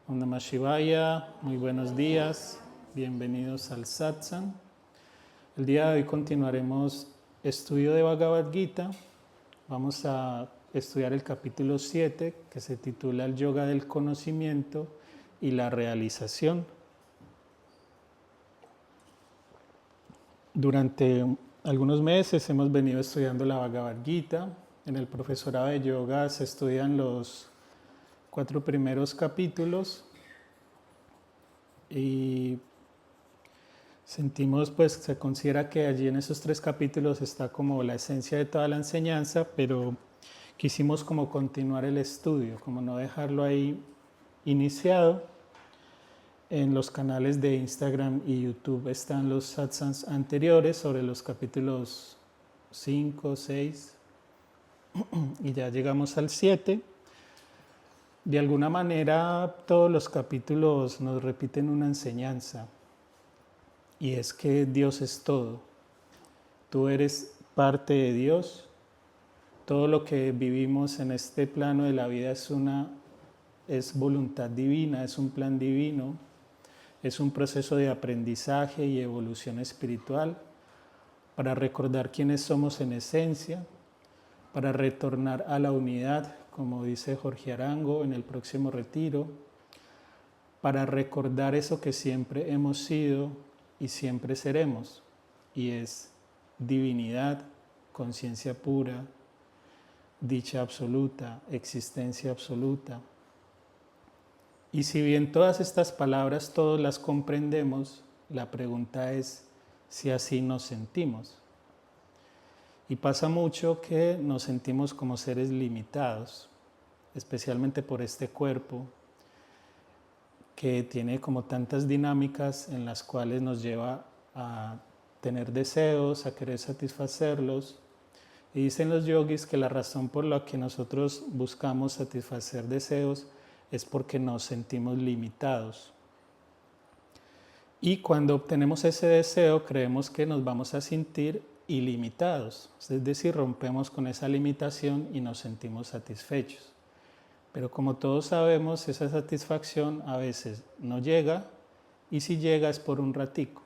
Om Namah Shivaya, muy buenos días, bienvenidos al Satsang. El día de hoy continuaremos estudio de Bhagavad Gita. Vamos a estudiar el capítulo 7, que se titula El Yoga del Conocimiento y la Realización. Durante algunos meses hemos venido estudiando la Bhagavad Gita. En el profesorado de yoga se estudian los 4 primeros capítulos y sentimos, pues se considera que allí en esos 3 capítulos está como la esencia de toda la enseñanza, pero quisimos como continuar el estudio, como no dejarlo ahí iniciado. En los canales de Instagram y YouTube están los satsangs anteriores sobre los capítulos 5, 6 y ya llegamos al 7. De alguna manera todos los capítulos nos repiten una enseñanza y es que Dios es todo. Tú eres parte de Dios. Todo lo que vivimos en este plano de la vida es voluntad divina, es un plan divino, es un proceso de aprendizaje y evolución espiritual para recordar quiénes somos en esencia, para retornar a la unidad, como dice Jorge Arango en el próximo retiro, para recordar eso que siempre hemos sido y siempre seremos, y es divinidad, conciencia pura, dicha absoluta, existencia absoluta. Y si bien todas estas palabras todos las comprendemos, la pregunta es si así nos sentimos. Y pasa mucho que nos sentimos como seres limitados, especialmente por este cuerpo que tiene como tantas dinámicas en las cuales nos lleva a tener deseos, a querer satisfacerlos. Y dicen los yogis que la razón por la que nosotros buscamos satisfacer deseos es porque nos sentimos limitados. Y cuando obtenemos ese deseo, creemos que nos vamos a sentir ilimitados, es decir, rompemos con esa limitación y nos sentimos satisfechos. Pero como todos sabemos, esa satisfacción a veces no llega, y si llega es por un ratico.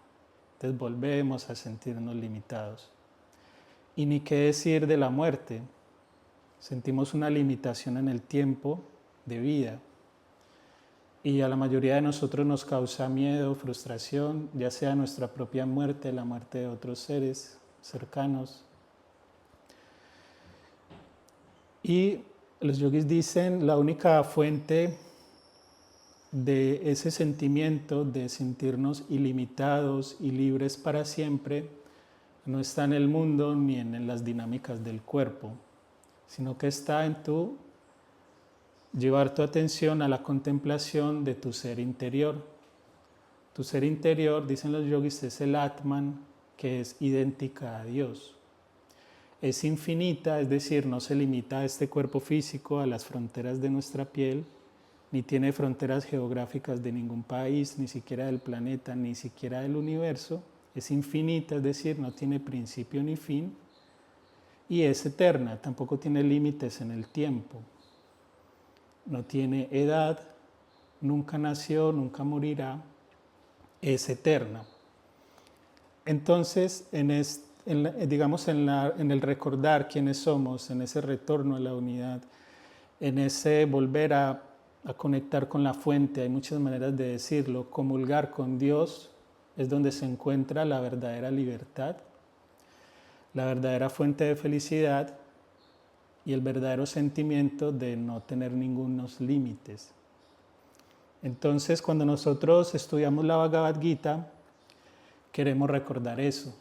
Entonces volvemos a sentirnos limitados. Y ni qué decir de la muerte. Sentimos una limitación en el tiempo de vida. Y a la mayoría de nosotros nos causa miedo, frustración, ya sea nuestra propia muerte, la muerte de otros seres cercanos. Y los yogis dicen, la única fuente de ese sentimiento de sentirnos ilimitados y libres para siempre no está en el mundo ni en las dinámicas del cuerpo, sino que está en llevar tu atención a la contemplación de tu ser interior. Tu ser interior, dicen los yogis, es el Atman, que es idéntica a Dios. Es infinita, es decir, no se limita a este cuerpo físico, a las fronteras de nuestra piel, ni tiene fronteras geográficas de ningún país, ni siquiera del planeta, ni siquiera del universo. Es infinita, es decir, no tiene principio ni fin, y es eterna, tampoco tiene límites en el tiempo. No tiene edad, nunca nació, nunca morirá, es eterna. Entonces, en el recordar quiénes somos, en ese retorno a la unidad, en ese volver a conectar con la fuente, hay muchas maneras de decirlo, comulgar con Dios es donde se encuentra la verdadera libertad, la verdadera fuente de felicidad y el verdadero sentimiento de no tener ningunos límites. Entonces, cuando nosotros estudiamos la Bhagavad Gita, queremos recordar eso,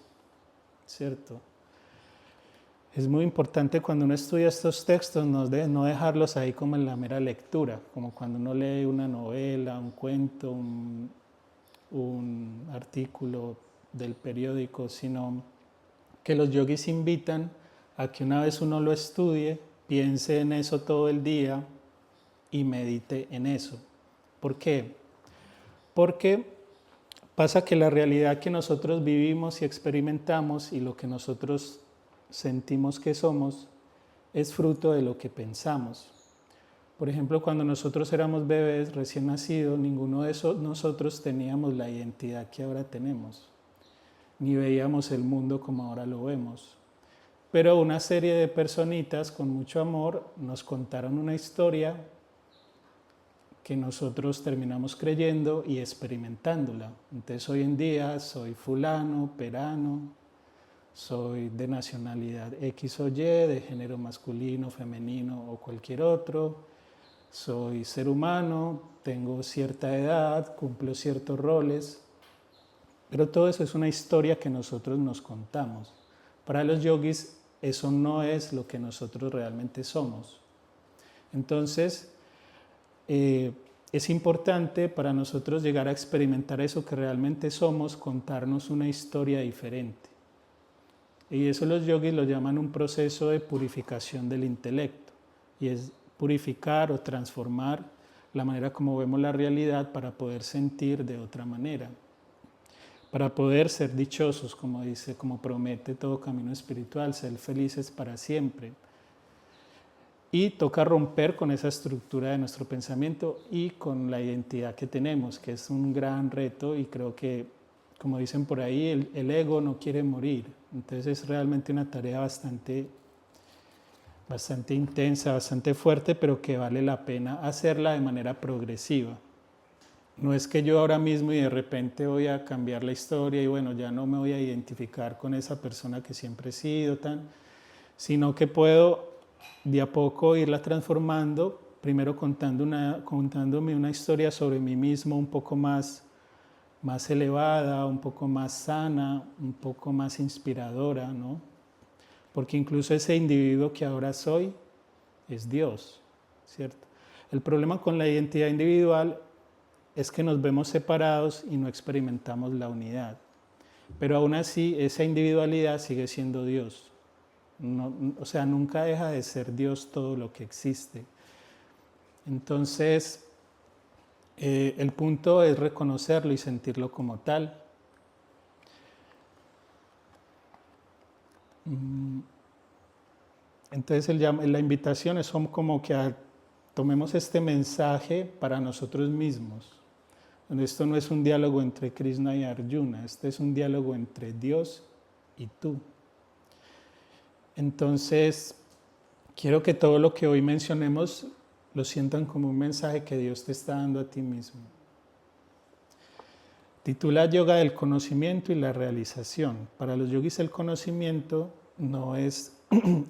¿cierto? Es muy importante cuando uno estudia estos textos no dejarlos ahí como en la mera lectura, como cuando uno lee una novela, un cuento, un artículo del periódico, sino que los yogis invitan a que una vez uno lo estudie, piense en eso todo el día y medite en eso. ¿Por qué? Porque pasa que la realidad que nosotros vivimos y experimentamos y lo que nosotros sentimos que somos es fruto de lo que pensamos. Por ejemplo, cuando nosotros éramos bebés recién nacidos, ninguno de nosotros teníamos la identidad que ahora tenemos, ni veíamos el mundo como ahora lo vemos. Pero una serie de personitas con mucho amor nos contaron una historia que nosotros terminamos creyendo y experimentándola. Entonces hoy en día soy fulano, perano, soy de nacionalidad X o Y, de género masculino, femenino o cualquier otro, soy ser humano, tengo cierta edad, cumplo ciertos roles, pero todo eso es una historia que nosotros nos contamos. Para los yogis eso no es lo que nosotros realmente somos. Entonces, es importante para nosotros llegar a experimentar eso que realmente somos, contarnos una historia diferente. Y eso los yogis lo llaman un proceso de purificación del intelecto. Y es purificar o transformar la manera como vemos la realidad para poder sentir de otra manera. Para poder ser dichosos, como dice, como promete todo camino espiritual, ser felices para siempre. Y toca romper con esa estructura de nuestro pensamiento y con la identidad que tenemos, que es un gran reto y creo que, como dicen por ahí, el ego no quiere morir. Entonces es realmente una tarea bastante intensa, bastante fuerte, pero que vale la pena hacerla de manera progresiva. No es que yo ahora mismo y de repente voy a cambiar la historia y bueno, ya no me voy a identificar con esa persona que siempre he sido, sino que puedo de a poco irla transformando, primero contándome una historia sobre mí mismo un poco más elevada, un poco más sana, un poco más inspiradora, ¿no? Porque incluso ese individuo que ahora soy es Dios, ¿cierto? El problema con la identidad individual es que nos vemos separados y no experimentamos la unidad. Pero aún así, esa individualidad sigue siendo Dios. No, o sea, nunca deja de ser Dios todo lo que existe. Entonces, el punto es reconocerlo y sentirlo como tal. Entonces, la invitación es como que tomemos este mensaje para nosotros mismos. Esto no es un diálogo entre Krishna y Arjuna, este es un diálogo entre Dios y tú. Entonces, quiero que todo lo que hoy mencionemos lo sientan como un mensaje que Dios te está dando a ti mismo. Titula Yoga del conocimiento y la realización. Para los yogis el conocimiento no es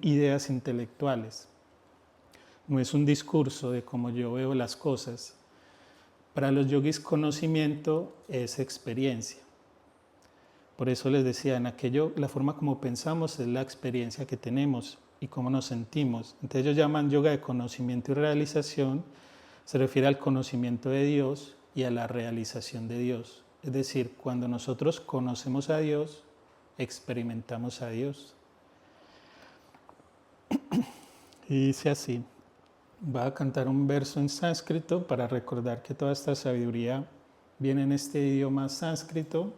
ideas intelectuales, no es un discurso de cómo yo veo las cosas. Para los yogis conocimiento es experiencia. Por eso les decía, la forma como pensamos es la experiencia que tenemos y cómo nos sentimos. Entonces ellos llaman yoga de conocimiento y realización, se refiere al conocimiento de Dios y a la realización de Dios. Es decir, cuando nosotros conocemos a Dios, experimentamos a Dios. Y dice así, va a cantar un verso en sánscrito para recordar que toda esta sabiduría viene en este idioma sánscrito.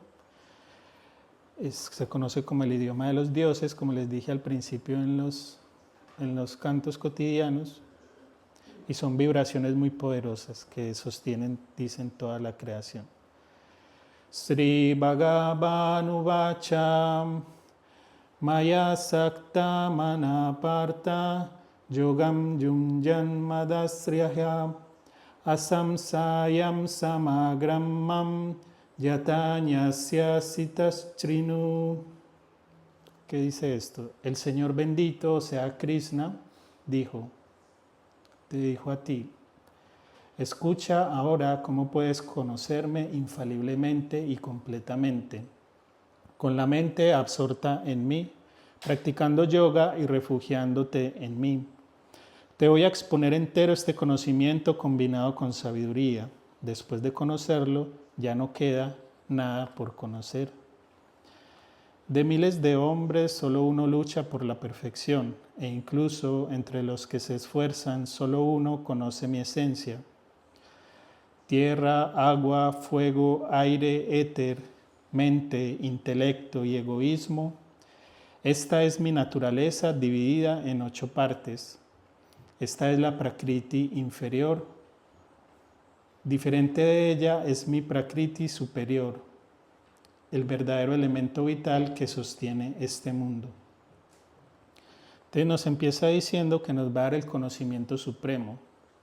Se conoce como el idioma de los dioses, como les dije al principio en los cantos cotidianos, y son vibraciones muy poderosas que sostienen, dicen, toda la creación. Sri Bhagavanu Vacham Maya Sakta Manaparta Yogam Yunjan Madasriyah Asamsayam Samagramam Yatanyasya Sitashrinu. ¿Qué dice esto? El Señor bendito, o sea Krishna, te dijo a ti, escucha ahora cómo puedes conocerme infaliblemente y completamente, con la mente absorta en mí, practicando yoga y refugiándote en mí. Te voy a exponer entero este conocimiento combinado con sabiduría. Después de conocerlo, ya no queda nada por conocer. De miles de hombres, solo uno lucha por la perfección, e incluso entre los que se esfuerzan, solo uno conoce mi esencia. Tierra, agua, fuego, aire, éter, mente, intelecto y egoísmo. Esta es mi naturaleza dividida en 8 partes. Esta es la Prakriti inferior. Diferente de ella es mi Prakriti superior, el verdadero elemento vital que sostiene este mundo. Entonces nos empieza diciendo que nos va a dar el conocimiento supremo.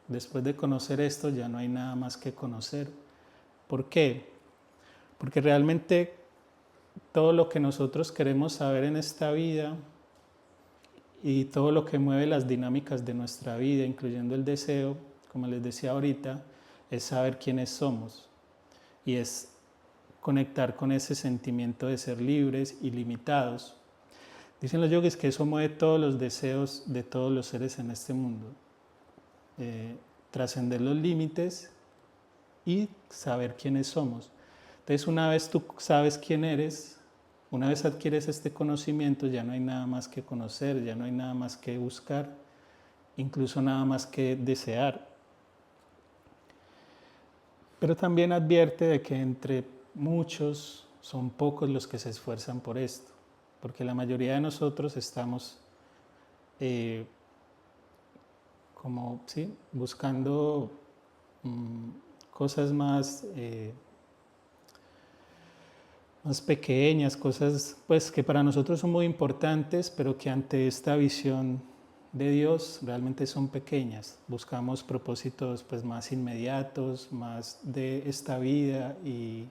Después de conocer esto ya no hay nada más que conocer. ¿Por qué? Porque realmente todo lo que nosotros queremos saber en esta vida y todo lo que mueve las dinámicas de nuestra vida, incluyendo el deseo, como les decía ahorita, es saber quiénes somos y es conectar con ese sentimiento de ser libres y limitados. Dicen los yogis que eso mueve todos los deseos de todos los seres en este mundo. Trascender los límites y saber quiénes somos. Entonces, una vez tú sabes quién eres, una vez adquieres este conocimiento, ya no hay nada más que conocer, ya no hay nada más que buscar, incluso nada más que desear. Pero también advierte de que entre muchos son pocos los que se esfuerzan por esto, porque la mayoría de nosotros estamos buscando cosas más pequeñas, cosas pues, que para nosotros son muy importantes, pero que ante esta visión de Dios realmente son pequeñas. Buscamos propósitos pues, más inmediatos, más de esta vida y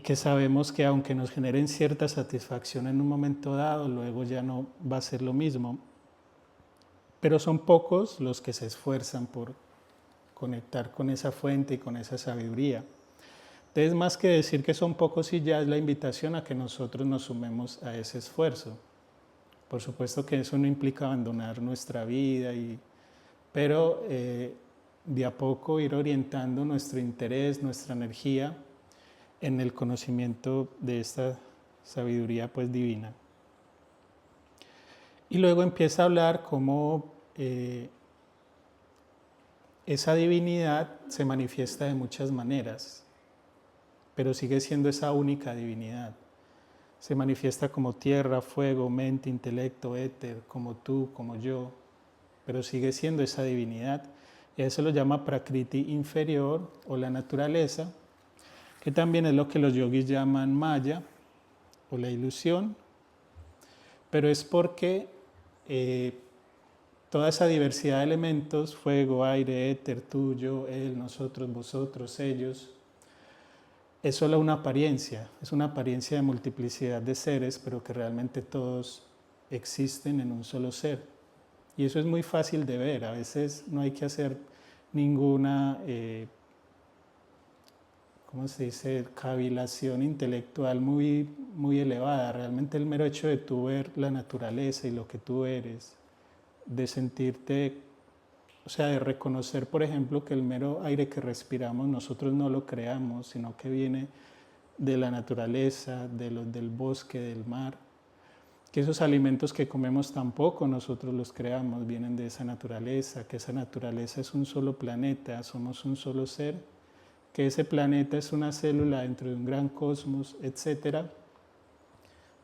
que sabemos que aunque nos generen cierta satisfacción en un momento dado, luego ya no va a ser lo mismo. Pero son pocos los que se esfuerzan por conectar con esa fuente y con esa sabiduría. Entonces, más que decir que son pocos y ya es la invitación a que nosotros nos sumemos a ese esfuerzo. Por supuesto que eso no implica abandonar nuestra vida, pero de a poco ir orientando nuestro interés, nuestra energía en el conocimiento de esta sabiduría pues divina. Y luego empieza a hablar cómo esa divinidad se manifiesta de muchas maneras, pero sigue siendo esa única divinidad. Se manifiesta como tierra, fuego, mente, intelecto, éter, como tú, como yo, pero sigue siendo esa divinidad. Y a eso lo llama Prakriti inferior o la naturaleza, que también es lo que los yogis llaman Maya o la ilusión, pero es porque toda esa diversidad de elementos, fuego, aire, éter, tú, yo, él, nosotros, vosotros, ellos, es solo una apariencia, es una apariencia de multiplicidad de seres, pero que realmente todos existen en un solo ser. Y eso es muy fácil de ver, a veces no hay que hacer ninguna, ¿cómo se dice?, cavilación intelectual muy, muy elevada. Realmente el mero hecho de tú ver la naturaleza y lo que tú eres, de sentirte, o sea, de reconocer, por ejemplo, que el mero aire que respiramos nosotros no lo creamos, sino que viene de la naturaleza, del bosque, del mar, que esos alimentos que comemos tampoco nosotros los creamos, vienen de esa naturaleza, que esa naturaleza es un solo planeta, somos un solo ser, que ese planeta es una célula dentro de un gran cosmos, etc.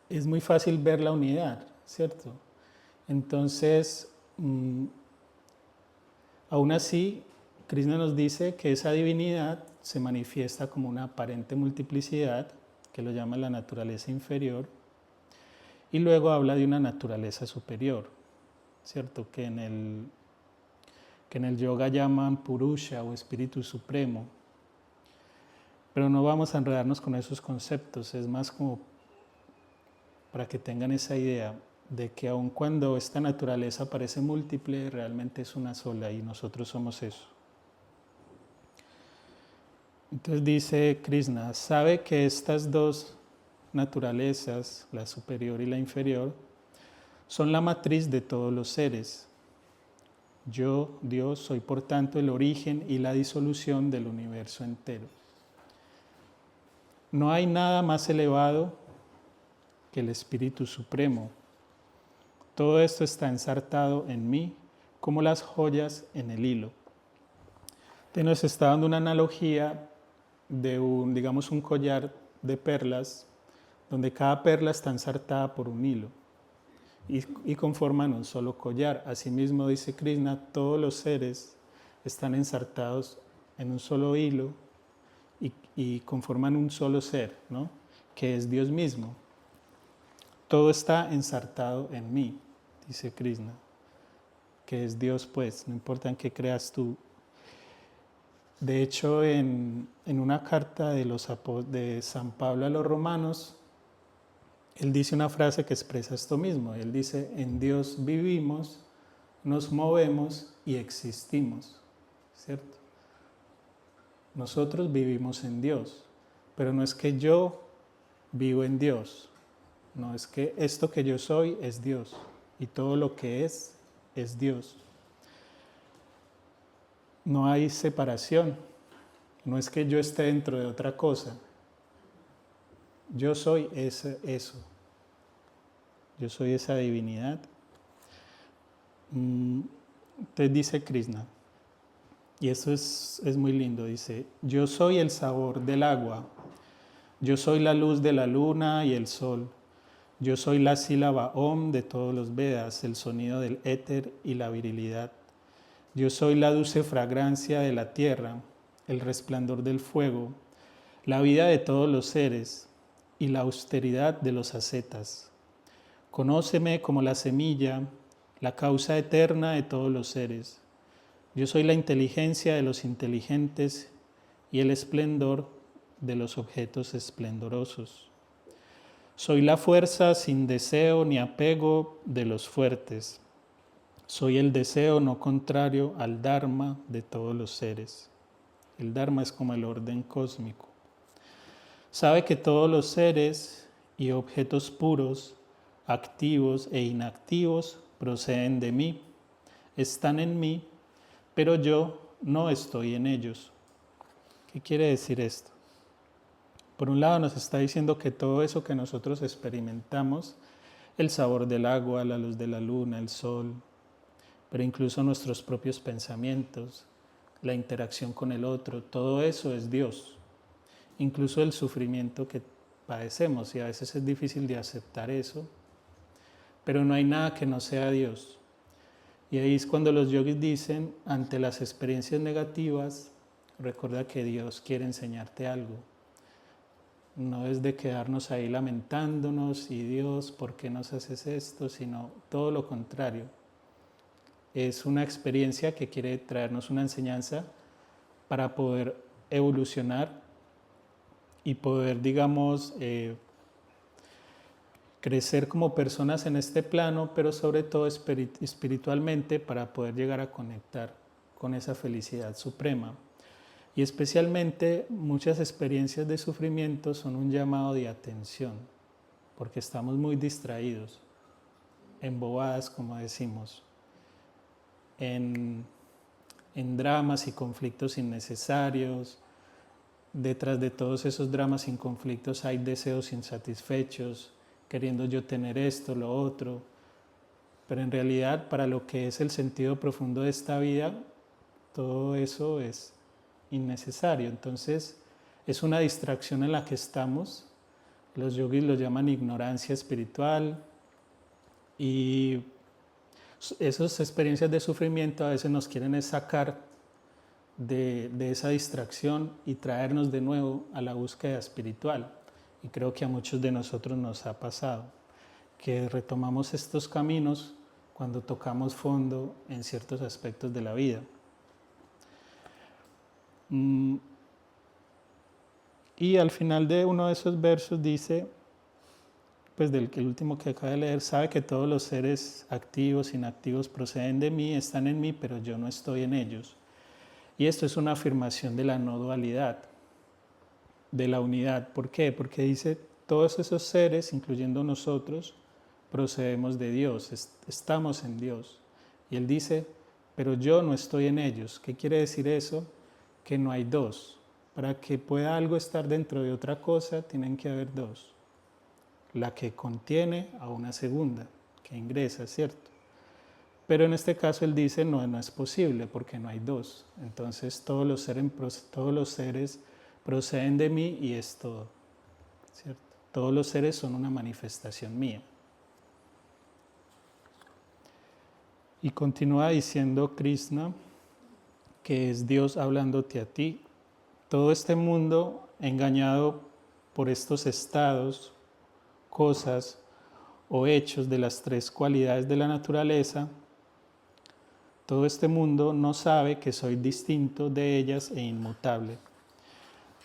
Es muy fácil ver la unidad, ¿cierto? Entonces, aún así, Krishna nos dice que esa divinidad se manifiesta como una aparente multiplicidad, que lo llama la naturaleza inferior, y luego habla de una naturaleza superior, ¿cierto? Que en el yoga llaman Purusha o Espíritu Supremo. Pero no vamos a enredarnos con esos conceptos, es más como para que tengan esa idea de que aun cuando esta naturaleza parece múltiple, realmente es una sola y nosotros somos eso. Entonces dice Krishna, sabe que estas dos naturalezas, la superior y la inferior, son la matriz de todos los seres. Yo, Dios, soy por tanto el origen y la disolución del universo entero. No hay nada más elevado que el Espíritu Supremo. Todo esto está ensartado en mí como las joyas en el hilo. Entonces nos está dando una analogía de un collar de perlas, donde cada perla está ensartada por un hilo. y conforman un solo collar. Asimismo, dice Krishna, todos los seres están ensartados en un solo hilo y conforman un solo ser, ¿no? Que es Dios mismo. Todo está ensartado en mí, dice Krishna, que es Dios, pues, no importa en qué creas tú. De hecho, en una carta de San Pablo a los romanos, él dice una frase que expresa esto mismo. Él dice, en Dios vivimos, nos movemos y existimos, ¿cierto? Nosotros vivimos en Dios, pero no es que yo vivo en Dios, no es que esto que yo soy es Dios y todo lo que es Dios. No hay separación, no es que yo esté dentro de otra cosa, yo soy eso, yo soy esa divinidad. Entonces dice Krishna, y eso es muy lindo, dice, yo soy el sabor del agua, yo soy la luz de la luna y el sol, yo soy la sílaba Om de todos los Vedas, el sonido del éter y la virilidad. Yo soy la dulce fragancia de la tierra, el resplandor del fuego, la vida de todos los seres y la austeridad de los ascetas. Conóceme como la semilla, la causa eterna de todos los seres. Yo soy la inteligencia de los inteligentes y el esplendor de los objetos esplendorosos. Soy la fuerza sin deseo ni apego de los fuertes. Soy el deseo no contrario al Dharma de todos los seres. El Dharma es como el orden cósmico. Sabe que todos los seres y objetos puros, activos e inactivos proceden de mí, están en mí, pero yo no estoy en ellos. ¿Qué quiere decir esto? Por un lado nos está diciendo que todo eso que nosotros experimentamos, el sabor del agua, la luz de la luna, el sol, pero incluso nuestros propios pensamientos, la interacción con el otro, todo eso es Dios. Incluso el sufrimiento que padecemos, y a veces es difícil de aceptar eso, pero no hay nada que no sea Dios. Y ahí es cuando los yogis dicen, ante las experiencias negativas, recuerda que Dios quiere enseñarte algo. No es de quedarnos ahí lamentándonos y Dios, ¿por qué nos haces esto? Sino todo lo contrario. Es una experiencia que quiere traernos una enseñanza para poder evolucionar y poder, digamos, crecer como personas en este plano, pero sobre todo espiritualmente para poder llegar a conectar con esa felicidad suprema. Y especialmente muchas experiencias de sufrimiento son un llamado de atención, porque estamos muy distraídos, embobadas, como decimos, en dramas y conflictos innecesarios. Detrás de todos esos dramas y conflictos hay deseos insatisfechos, queriendo yo tener esto, lo otro. Pero en realidad, para lo que es el sentido profundo de esta vida, todo eso es innecesario. Entonces, es una distracción en la que estamos. Los yogis lo llaman ignorancia espiritual. Y esas experiencias de sufrimiento a veces nos quieren sacar de esa distracción y traernos de nuevo a la búsqueda espiritual. Y creo que a muchos de nosotros nos ha pasado, que retomamos estos caminos cuando tocamos fondo en ciertos aspectos de la vida. Y al final de uno de esos versos dice, pues el último que acabo de leer, sabe que todos los seres activos, inactivos proceden de mí, están en mí, pero yo no estoy en ellos. Y esto es una afirmación de la no dualidad, de la unidad. ¿Por qué? Porque dice, todos esos seres, incluyendo nosotros, procedemos de Dios, estamos en Dios. Y él dice, pero yo no estoy en ellos. ¿Qué quiere decir eso? Que no hay dos. Para que pueda algo estar dentro de otra cosa, tienen que haber dos. La que contiene a una segunda, que ingresa, ¿cierto? Pero en este caso él dice, no es posible porque no hay dos. Entonces todos los seres proceden de mí y es todo, ¿cierto? Todos los seres son una manifestación mía. Y continúa diciendo Krishna, que es Dios hablándote a ti. Todo este mundo engañado por estos estados, cosas o hechos de las tres cualidades de la naturaleza, todo este mundo no sabe que soy distinto de ellas e inmutable.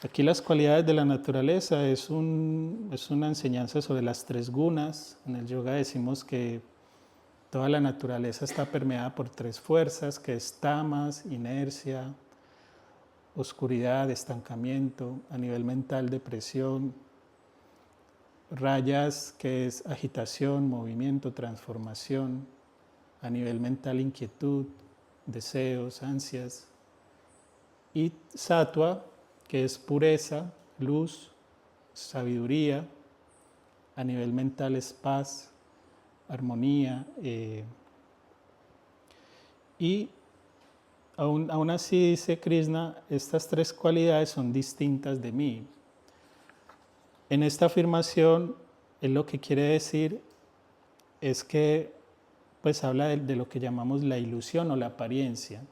Aquí las cualidades de la naturaleza es una enseñanza sobre las tres gunas. En el yoga decimos que toda la naturaleza está permeada por tres fuerzas, que es tamas, inercia, oscuridad, estancamiento, a nivel mental, depresión, rayas, que es agitación, movimiento, transformación, a nivel mental, inquietud, deseos, ansias, y sattva, que es pureza, luz, sabiduría, a nivel mental es paz, armonía, y aún así dice Krishna, estas tres cualidades son distintas de mí. En esta afirmación, él lo que quiere decir es que pues habla de lo que llamamos la ilusión o la apariencia.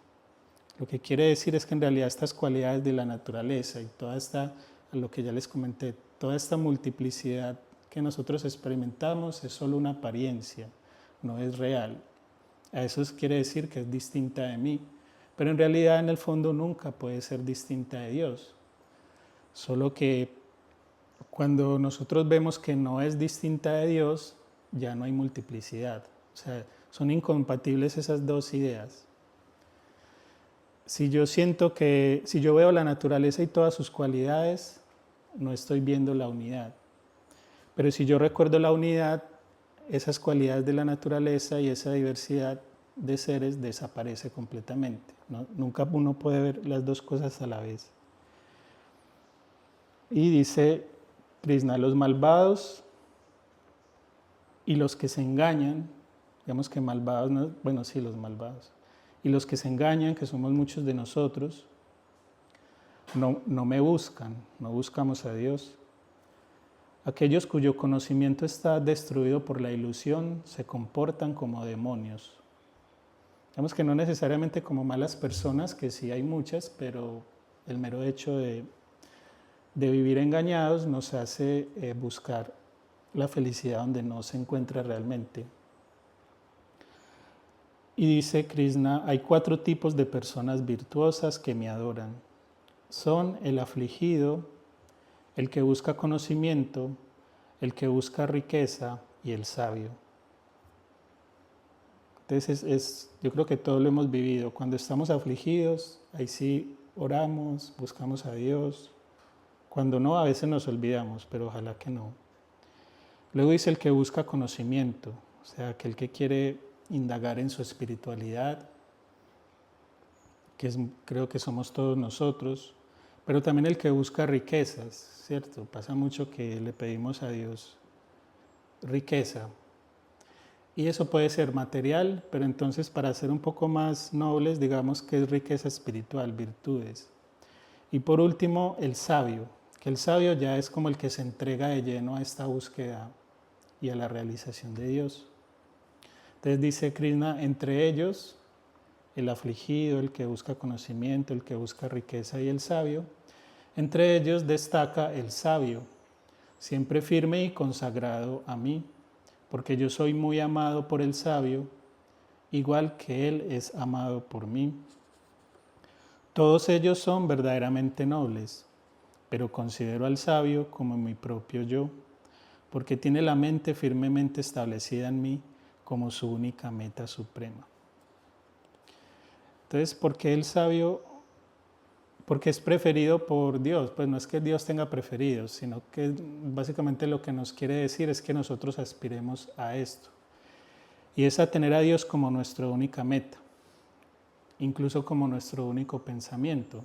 Lo que quiere decir es que en realidad estas cualidades de la naturaleza y toda esta, lo que ya les comenté, toda esta multiplicidad que nosotros experimentamos es solo una apariencia, no es real. A eso quiere decir que es distinta de mí, pero en realidad en el fondo nunca puede ser distinta de Dios. Solo que cuando nosotros vemos que no es distinta de Dios, ya no hay multiplicidad. O sea, son incompatibles esas dos ideas. Si yo veo la naturaleza y todas sus cualidades, no estoy viendo la unidad. Pero si yo recuerdo la unidad, esas cualidades de la naturaleza y esa diversidad de seres desaparece completamente, ¿no? Nunca uno puede ver las dos cosas a la vez. Y dice Krishna, los malvados y los que se engañan, digamos que malvados, bueno, sí, los malvados, y los que se engañan, que somos muchos de nosotros, no me buscan, no buscamos a Dios. Aquellos cuyo conocimiento está destruido por la ilusión se comportan como demonios. Digamos que no necesariamente como malas personas, que sí hay muchas, pero el mero hecho de vivir engañados nos hace buscar la felicidad donde no se encuentra realmente. Y dice Krishna, hay 4 tipos de personas virtuosas que me adoran. Son el afligido, el que busca conocimiento, el que busca riqueza y el sabio. Entonces yo creo que todos lo hemos vivido. Cuando estamos afligidos, ahí sí oramos, buscamos a Dios. Cuando no, a veces nos olvidamos, pero ojalá que no. Luego dice el que busca conocimiento, o sea, aquel que quiere indagar en su espiritualidad, creo que somos todos nosotros, pero también el que busca riquezas, ¿cierto? Pasa mucho que le pedimos a Dios riqueza, y eso puede ser material, pero entonces para ser un poco más nobles, digamos que es riqueza espiritual, virtudes. Y por último, el sabio, que el sabio ya es como el que se entrega de lleno a esta búsqueda y a la realización de Dios. Entonces dice Krishna, entre ellos, el afligido, el que busca conocimiento, el que busca riqueza y el sabio, entre ellos destaca el sabio, siempre firme y consagrado a mí, porque yo soy muy amado por el sabio, igual que él es amado por mí. Todos ellos son verdaderamente nobles, pero considero al sabio como mi propio yo, porque tiene la mente firmemente establecida en mí como su única meta suprema. Entonces, ¿por qué el sabio? Porque es preferido por Dios. Pues no es que Dios tenga preferidos, sino que básicamente lo que nos quiere decir es que nosotros aspiremos a esto. Y es a tener a Dios como nuestra única meta, incluso como nuestro único pensamiento.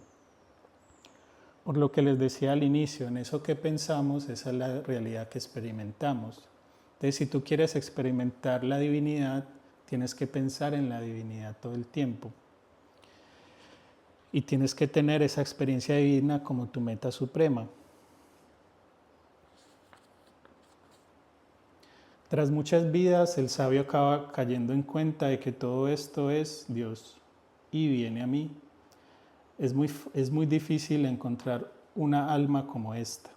Por lo que les decía al inicio, en eso que pensamos, esa es la realidad que experimentamos. Entonces, si tú quieres experimentar la divinidad, tienes que pensar en la divinidad todo el tiempo. Y tienes que tener esa experiencia divina como tu meta suprema. Tras muchas vidas, el sabio acaba cayendo en cuenta de que todo esto es Dios y viene a mí. Es muy difícil encontrar una alma como esta.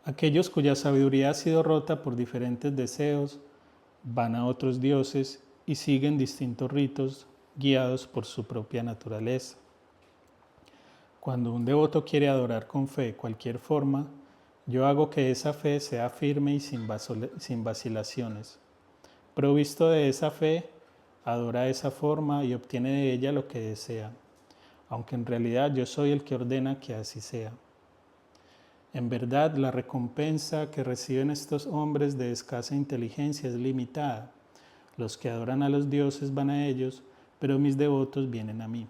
Aquellos cuya sabiduría ha sido rota por diferentes deseos van a otros dioses y siguen distintos ritos guiados por su propia naturaleza. Cuando un devoto quiere adorar con fe cualquier forma, yo hago que esa fe sea firme y sin vacilaciones. Provisto de esa fe, adora esa forma y obtiene de ella lo que desea, aunque en realidad yo soy el que ordena que así sea. En verdad, la recompensa que reciben estos hombres de escasa inteligencia es limitada. Los que adoran a los dioses van a ellos, pero mis devotos vienen a mí.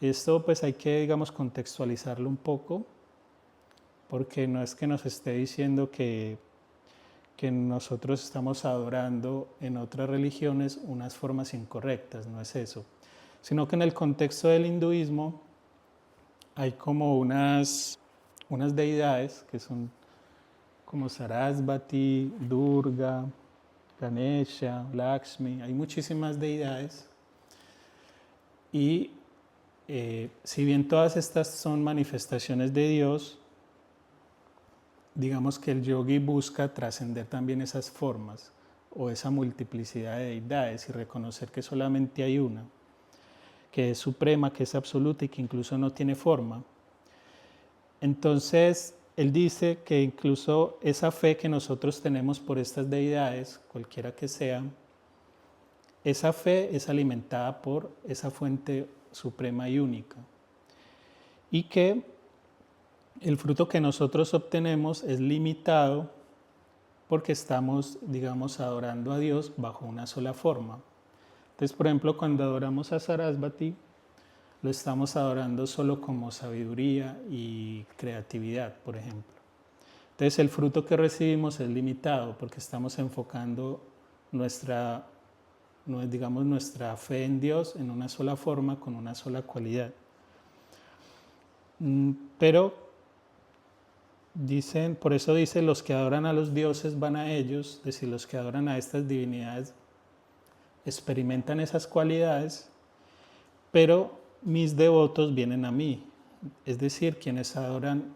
Esto pues hay que, digamos, contextualizarlo un poco, porque no es que nos esté diciendo que nosotros estamos adorando en otras religiones unas formas incorrectas, no es eso, sino que en el contexto del hinduismo hay como unas deidades que son como Sarasvati, Durga, Ganesha, Lakshmi, hay muchísimas deidades y si bien todas estas son manifestaciones de Dios, digamos que el yogi busca trascender también esas formas o esa multiplicidad de deidades y reconocer que solamente hay una, que es suprema, que es absoluta y que incluso no tiene forma. Entonces, él dice que incluso esa fe que nosotros tenemos por estas deidades, cualquiera que sea, esa fe es alimentada por esa fuente suprema y única. Y que el fruto que nosotros obtenemos es limitado porque estamos, digamos, adorando a Dios bajo una sola forma. Entonces, por ejemplo, cuando adoramos a Sarasvati, lo estamos adorando solo como sabiduría y creatividad, por ejemplo. Entonces, el fruto que recibimos es limitado porque estamos enfocando nuestra fe en Dios en una sola forma, con una sola cualidad. Pero por eso dice, los que adoran a los dioses van a ellos, es decir, los que adoran a estas divinidades experimentan esas cualidades, pero mis devotos vienen a mí, es decir, quienes adoran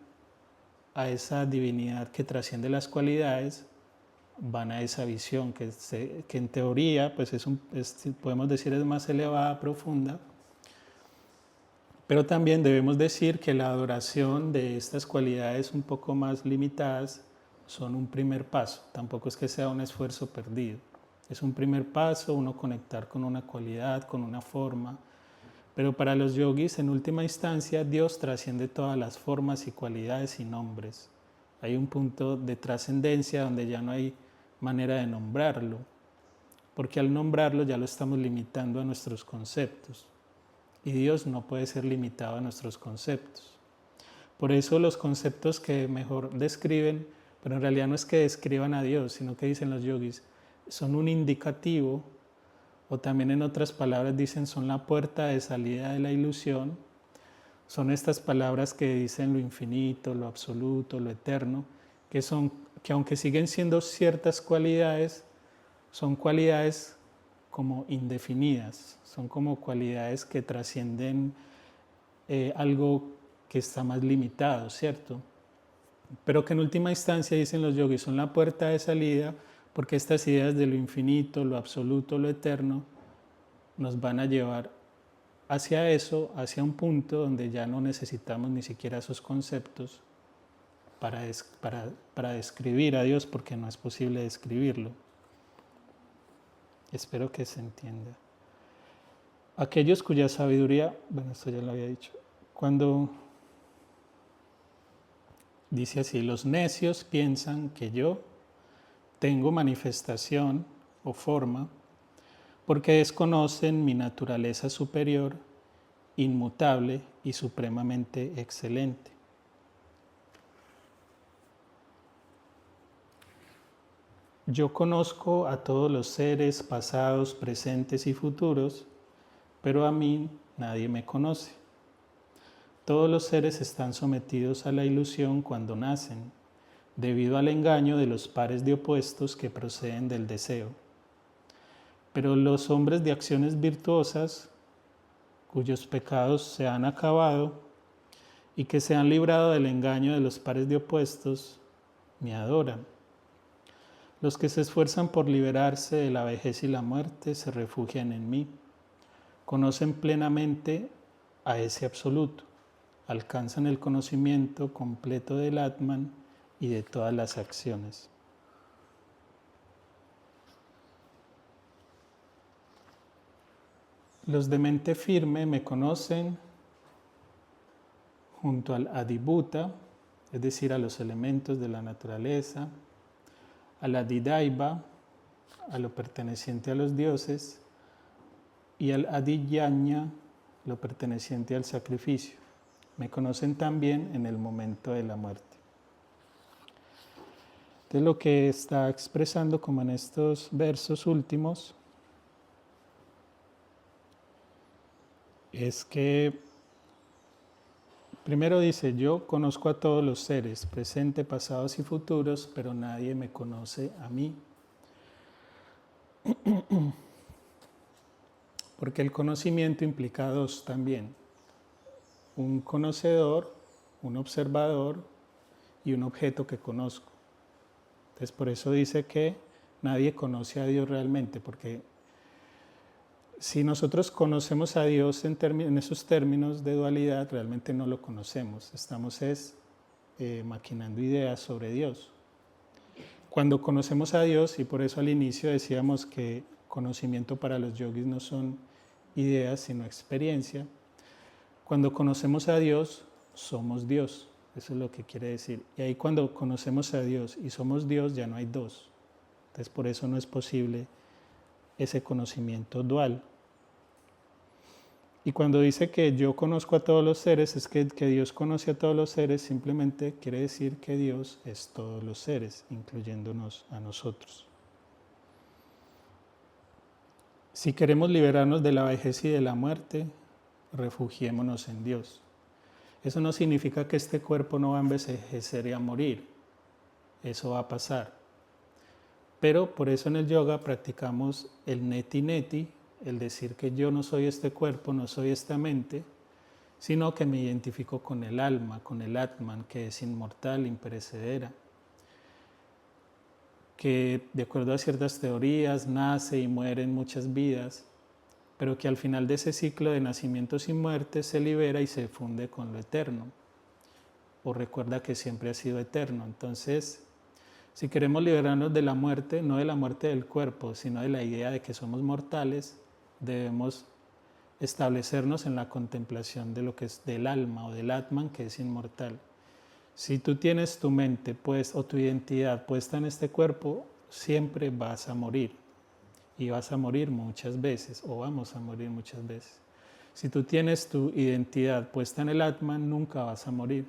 a esa divinidad que trasciende las cualidades, van a esa visión que en teoría pues podemos decir es más elevada, profunda, pero también debemos decir que la adoración de estas cualidades un poco más limitadas son un primer paso, tampoco es que sea un esfuerzo perdido, es un primer paso, uno conectar con una cualidad, con una forma, pero para los yogis en última instancia Dios trasciende todas las formas y cualidades y nombres. Hay un punto de trascendencia donde ya no hay manera de nombrarlo, porque al nombrarlo ya lo estamos limitando a nuestros conceptos y Dios no puede ser limitado a nuestros conceptos. Por eso los conceptos que mejor describen, pero en realidad no es que describan a Dios, sino que dicen los yogis, son un indicativo, o también en otras palabras dicen son la puerta de salida de la ilusión. Son estas palabras que dicen lo infinito, lo absoluto, lo eterno, que aunque siguen siendo ciertas cualidades, son cualidades como indefinidas, son como cualidades que trascienden algo que está más limitado, ¿cierto? Pero que en última instancia, dicen los yogis, son la puerta de salida porque estas ideas de lo infinito, lo absoluto, lo eterno, nos van a llevar hacia eso, hacia un punto donde ya no necesitamos ni siquiera esos conceptos para describir a Dios, porque no es posible describirlo. Espero que se entienda. Aquellos cuya sabiduría, bueno, esto ya lo había dicho, cuando dice así, los necios piensan que yo tengo manifestación o forma porque desconocen mi naturaleza superior, inmutable y supremamente excelente. Yo conozco a todos los seres pasados, presentes y futuros, pero a mí nadie me conoce. Todos los seres están sometidos a la ilusión cuando nacen. debido al engaño de los pares de opuestos que proceden del deseo. Pero los hombres de acciones virtuosas, cuyos pecados se han acabado y que se han librado del engaño de los pares de opuestos, me adoran. Los que se esfuerzan por liberarse de la vejez y la muerte se refugian en mí. Conocen plenamente a ese absoluto. Alcanzan el conocimiento completo del Atman y de todas las acciones. Los de mente firme me conocen junto al Adibhuta, es decir, a los elementos de la naturaleza, al Adidaiva, a lo perteneciente a los dioses, y al Adiyajna, lo perteneciente al sacrificio. Me conocen también en el momento de la muerte. Entonces lo que está expresando como en estos versos últimos es que primero dice, yo conozco a todos los seres, presentes, pasados y futuros, pero nadie me conoce a mí. Porque el conocimiento implica dos también. Un conocedor, un observador y un objeto que conozco. Entonces por eso dice que nadie conoce a Dios realmente, porque si nosotros conocemos a Dios en esos términos de dualidad, realmente no lo conocemos. Estamos maquinando ideas sobre Dios. Cuando conocemos a Dios, y por eso al inicio decíamos que conocimiento para los yogis no son ideas, sino experiencia. Cuando conocemos a Dios, somos Dios. Eso es lo que quiere decir. Y ahí cuando conocemos a Dios y somos Dios, ya no hay dos. Entonces por eso no es posible ese conocimiento dual. Y cuando dice que yo conozco a todos los seres, es que Dios conoce a todos los seres, simplemente quiere decir que Dios es todos los seres, incluyéndonos a nosotros. Si queremos liberarnos de la vejez y de la muerte, refugiémonos en Dios. Eso no significa que este cuerpo no va a envejecer y a morir. Eso va a pasar. Pero por eso en el yoga practicamos el neti neti, el decir que yo no soy este cuerpo, no soy esta mente, sino que me identifico con el alma, con el Atman, que es inmortal, imperecedera, que de acuerdo a ciertas teorías nace y muere en muchas vidas, pero que al final de ese ciclo de nacimientos y muertes se libera y se funde con lo eterno, o recuerda que siempre ha sido eterno. Entonces, si queremos liberarnos de la muerte, no de la muerte del cuerpo, sino de la idea de que somos mortales, debemos establecernos en la contemplación de lo que es del alma o del Atman, que es inmortal. Si tú tienes tu mente o tu identidad puesta en este cuerpo, siempre vas a morir. Y vas a morir muchas veces, o vamos a morir muchas veces. Si tú tienes tu identidad puesta en el Atman, nunca vas a morir.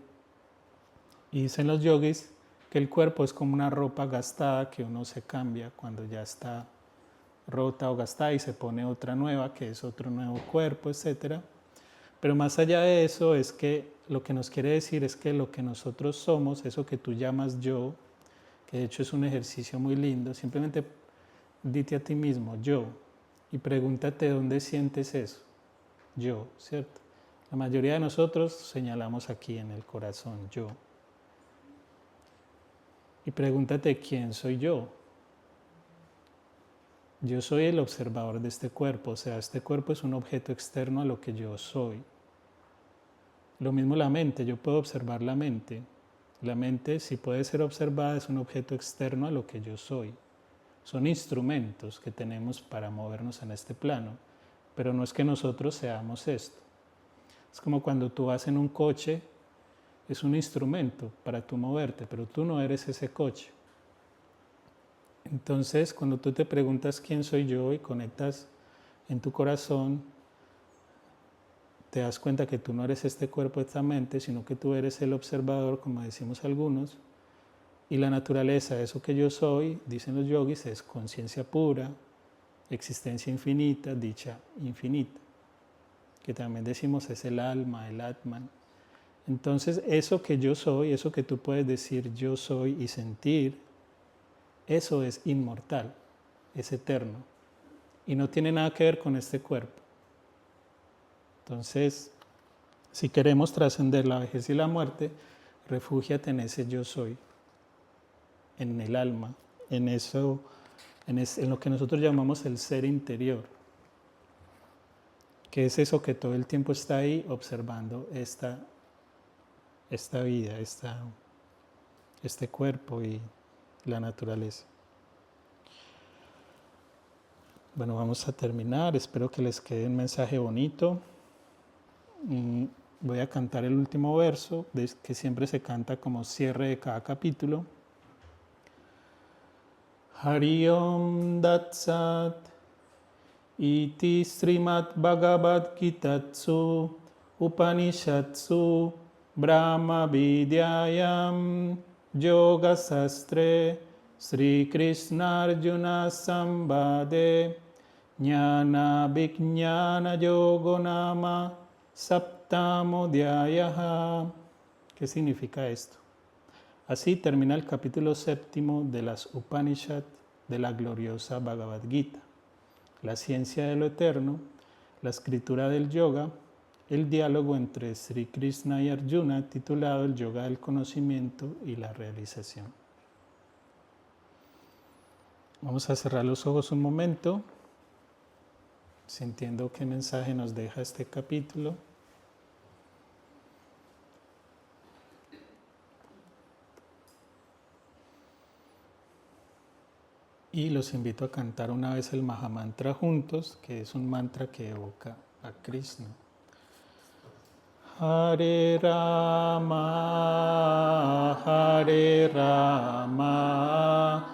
Y dicen los yogis que el cuerpo es como una ropa gastada que uno se cambia cuando ya está rota o gastada y se pone otra nueva, que es otro nuevo cuerpo, etc. Pero más allá de eso es que lo que nos quiere decir es que lo que nosotros somos, eso que tú llamas yo, que de hecho es un ejercicio muy lindo, simplemente dite a ti mismo, yo, y pregúntate dónde sientes eso, yo, ¿cierto? La mayoría de nosotros señalamos aquí en el corazón, yo. Y pregúntate quién soy yo. Yo soy el observador de este cuerpo, o sea, este cuerpo es un objeto externo a lo que yo soy. Lo mismo la mente, yo puedo observar la mente. La mente, si puede ser observada, es un objeto externo a lo que yo soy. Son instrumentos que tenemos para movernos en este plano, pero no es que nosotros seamos esto. Es como cuando tú vas en un coche, es un instrumento para tú moverte, pero tú no eres ese coche. Entonces, cuando tú te preguntas quién soy yo y conectas en tu corazón, te das cuenta que tú no eres este cuerpo, esta mente, sino que tú eres el observador, como decimos algunos, y la naturaleza, eso que yo soy, dicen los yogis, es conciencia pura, existencia infinita, dicha infinita, que también decimos es el alma, el Atman. Entonces, eso que yo soy, eso que tú puedes decir yo soy y sentir, eso es inmortal, es eterno y no tiene nada que ver con este cuerpo. Entonces, si queremos trascender la vejez y la muerte, refúgiate en ese yo soy, en el alma, en eso, en lo que nosotros llamamos el ser interior, que es eso que todo el tiempo está ahí observando esta vida, este cuerpo y la naturaleza. Bueno, vamos a terminar. Espero que les quede un mensaje bonito. Voy a cantar el último verso, que siempre se canta como cierre de cada capítulo. Hari Om Dat Sat Iti Srimad Bhagavad Gitatsu Upanishatsu Brahma Vidyayam Yoga Sastre Sri Krishna Arjuna Sambade Jnana Vijnana Yogo Nama Saptamodhyayaha. ¿Qué significa esto? Así termina el capítulo 7 de las Upanishad de la gloriosa Bhagavad Gita. La ciencia de lo eterno, la escritura del yoga, el diálogo entre Sri Krishna y Arjuna titulado El Yoga del Conocimiento y la Realización. Vamos a cerrar los ojos un momento, sintiendo qué mensaje nos deja este capítulo. Y los invito a cantar una vez el Mahamantra juntos, que es un mantra que evoca a Krishna. Hare Rama, Hare Rama,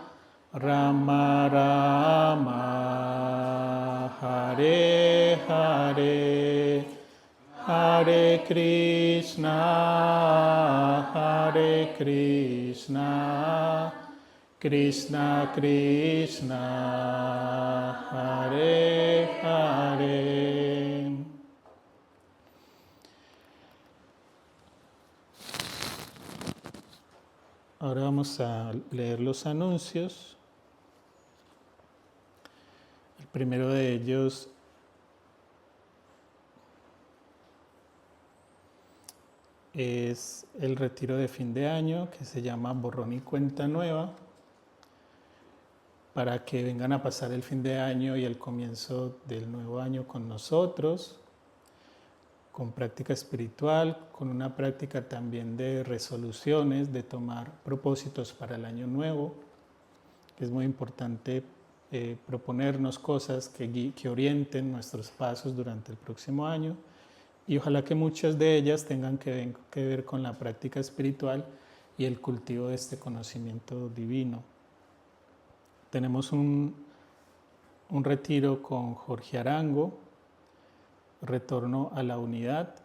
Rama Rama, Hare Hare, Hare Krishna, Hare Krishna, Krishna Krishna, Hare Hare. Ahora vamos a leer los anuncios. El primero de ellos es el retiro de fin de año que se llama Borrón y Cuenta Nueva, para que vengan a pasar el fin de año y el comienzo del nuevo año con nosotros, con práctica espiritual, con una práctica también de resoluciones, de tomar propósitos para el año nuevo. Es muy importante proponernos cosas que orienten nuestros pasos durante el próximo año, y ojalá que muchas de ellas tengan que ver con la práctica espiritual y el cultivo de este conocimiento divino. Tenemos un retiro con Jorge Arango, Retorno a la Unidad,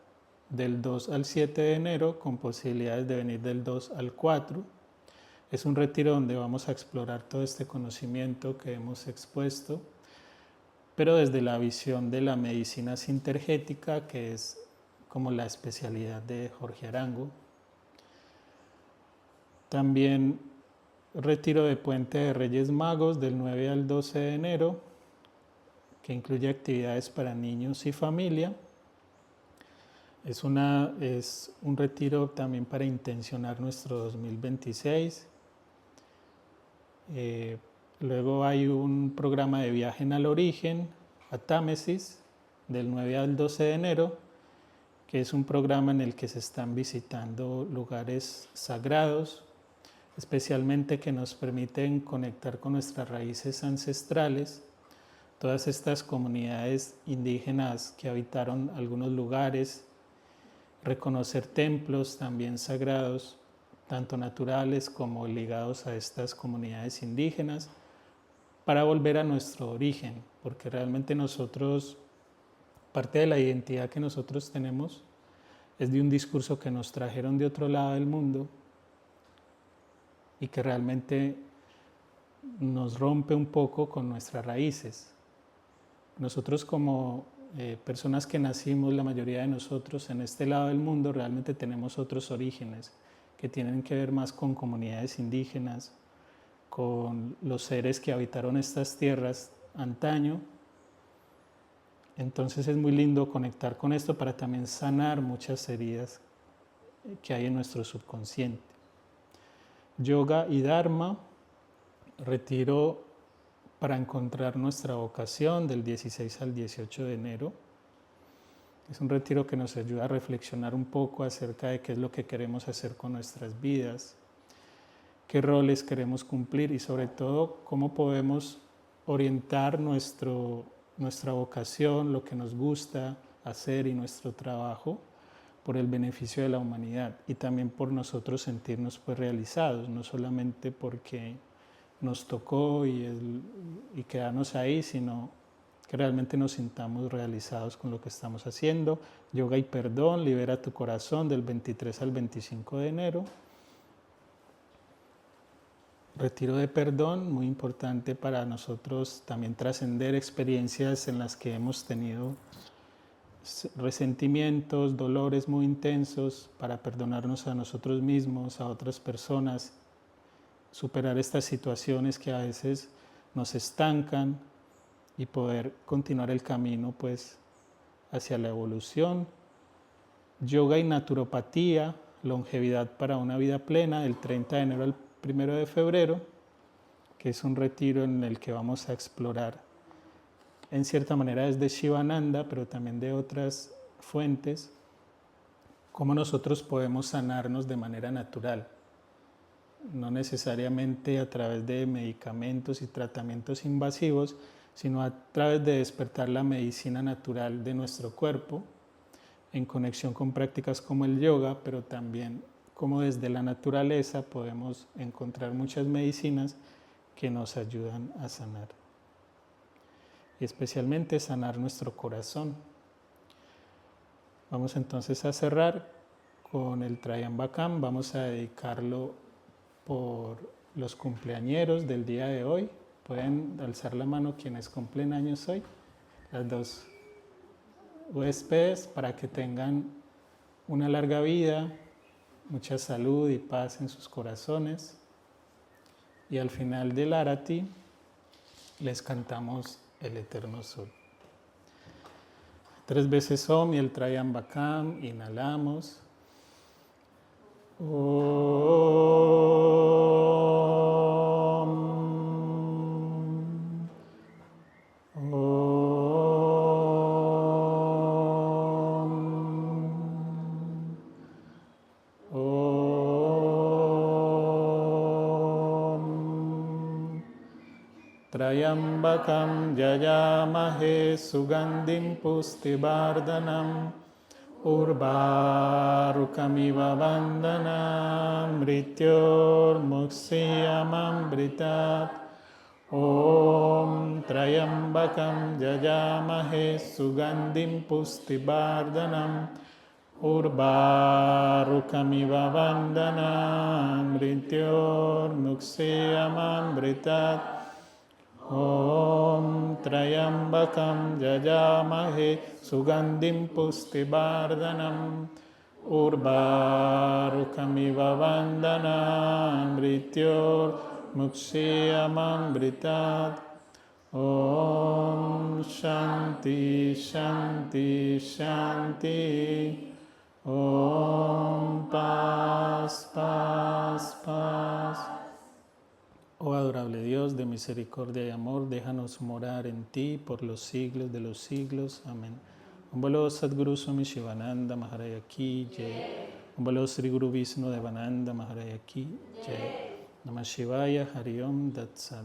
del 2 al 7 de enero, con posibilidades de venir del 2 al 4. Es un retiro donde vamos a explorar todo este conocimiento que hemos expuesto, pero desde la visión de la medicina sintergética, que es como la especialidad de Jorge Arango. También retiro de Puente de Reyes Magos del 9 al 12 de enero, que incluye actividades para niños y familia. Es un retiro también para intencionar nuestro 2026. Luego hay un programa de viaje al origen, a Támesis, del 9 al 12 de enero, que es un programa en el que se están visitando lugares sagrados, especialmente que nos permiten conectar con nuestras raíces ancestrales. Todas estas comunidades indígenas que habitaron algunos lugares, reconocer templos también sagrados, tanto naturales como ligados a estas comunidades indígenas, para volver a nuestro origen, porque realmente nosotros, parte de la identidad que nosotros tenemos es de un discurso que nos trajeron de otro lado del mundo y que realmente nos rompe un poco con nuestras raíces. Nosotros como personas que nacimos, la mayoría de nosotros, en este lado del mundo, realmente tenemos otros orígenes que tienen que ver más con comunidades indígenas, con los seres que habitaron estas tierras antaño. Entonces es muy lindo conectar con esto para también sanar muchas heridas que hay en nuestro subconsciente. Yoga y Dharma, retiro para encontrar nuestra vocación del 16 al 18 de enero. Es un retiro que nos ayuda a reflexionar un poco acerca de qué es lo que queremos hacer con nuestras vidas, qué roles queremos cumplir y sobre todo cómo podemos orientar nuestra vocación, lo que nos gusta hacer y nuestro trabajo por el beneficio de la humanidad y también por nosotros sentirnos pues realizados, no solamente porque nos tocó y quedarnos ahí, sino que realmente nos sintamos realizados con lo que estamos haciendo. Yoga y perdón, libera tu corazón del 23 al 25 de enero. Retiro de perdón, muy importante para nosotros también trascender experiencias en las que hemos tenido resentimientos, dolores muy intensos, para perdonarnos a nosotros mismos, a otras personas, superar estas situaciones que a veces nos estancan y poder continuar el camino pues hacia la evolución. Yoga y naturopatía, longevidad para una vida plena, del 30 de enero al 1 de febrero, que es un retiro en el que vamos a explorar en cierta manera desde Shivananda, pero también de otras fuentes, cómo nosotros podemos sanarnos de manera natural, no necesariamente a través de medicamentos y tratamientos invasivos, sino a través de despertar la medicina natural de nuestro cuerpo, en conexión con prácticas como el yoga, pero también como desde la naturaleza podemos encontrar muchas medicinas que nos ayudan a sanar. Y especialmente sanar nuestro corazón. Vamos entonces a cerrar con el Trayambakam. Vamos a dedicarlo por los cumpleañeros del día de hoy. Pueden alzar la mano quienes cumplen años hoy. Las dos huéspedes, para que tengan una larga vida, mucha salud y paz en sus corazones. Y al final del Arati les cantamos el Eterno Sol. 3 veces Om y el Trayambakam, inhalamos. Trayambakam yayamahe sugandhim pustivardanam urvarukamiva vandanam mrityurmuksiyamambritat. Om Trayambakam yayamahe sugandhim pustivardanam urvarukamiva vandanam mrityurmuksiyamambritat. Om Trayambakam yayamahe sugandhim pustivardanam urvarukamiva vandanam mrityurmuksiyamambritat. Om Shanti Shanti Shanti. Om Paz Paz Paz. Oh adorable Dios de misericordia y amor, déjanos morar en ti por los siglos de los siglos. Amén. Om Bolo Sadguru Swami Shivananda Maharaj Ki Jai. Om Bolo Sri Guru Vishnu Devananda Maharaj Ki Jai. Namah Shivaya Hari Om Tat Sat.